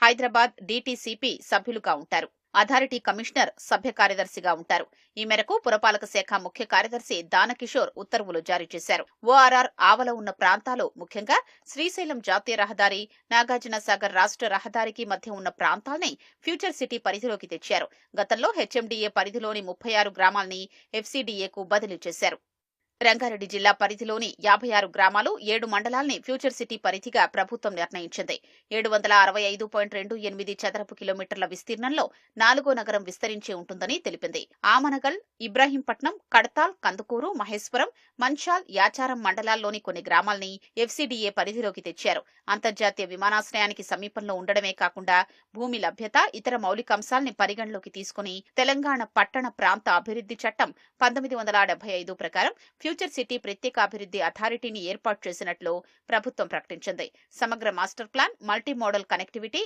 Hyderabad DTCP సభ్యులుగా ఉంటారు. Authority commissioner సభ్య కార్యదర్శిగా ఉంటారు. ఈ మేరకు పురపాలక శాఖ ముఖ్య కార్యదర్శి దానకిషోర్ ఉత్తర్వులు జారీ చేశారు. ఓఆర్ఆర్ ఆవల ఉన్న ప్రాంతాలు ముఖ్యంగా శ్రీశైలం జాతీయ రహదారి, నాగార్జున సాగర్ రాష్ట్ర రహదారికి మధ్య ఉన్న ప్రాంతాల్ని ఫ్యూచర్ సిటీ పరిధిలోకి తెచ్చారు. గతంలో హెచ్ఎండిఏ పరిధిలోని 36 గ్రామాల్ని ఎఫ్సీడీఏకు బదిలీ చేశారు. రంగారెడ్డి జిల్లా పరిధిలోని 56 గ్రామాలు, 7 మండలాల్ని ఫ్యూచర్ సిటీ పరిధిగా ప్రభుత్వం నిర్ణయించింది. 765.28 చదరపు కిలోమీటర్ల విస్తీర్ణంలో 4వ నగరం విస్తరించి ఉంటుందని తెలిపింది. ఆమనగల్, ఇబ్రాహీంపట్నం, కడతాల్, కందుకూరు, మహేశ్వరం, మంచాల్, యాచారం మండలాల్లోని కొన్ని గ్రామాల్ని ఎఫ్సీడీఏ పరిధిలోకి తెచ్చారు. అంతర్జాతీయ విమానాశ్రయానికి సమీపంలో ఉండడమే కాకుండా భూమి లభ్యత, ఇతర మౌలికాంశాల్ని పరిగణలోకి తీసుకుని తెలంగాణ పట్టణ ప్రాంత అభివృద్ధి చట్టం 1975 ప్రకారం ఫ్యూచర్ సిటీ ప్రత్యేక అభివృద్ధి అథారిటీని ఏర్పాటు చేసినట్లు ప్రభుత్వం ప్రకటించింది. సమగ్ర master plan, multi modal connectivity,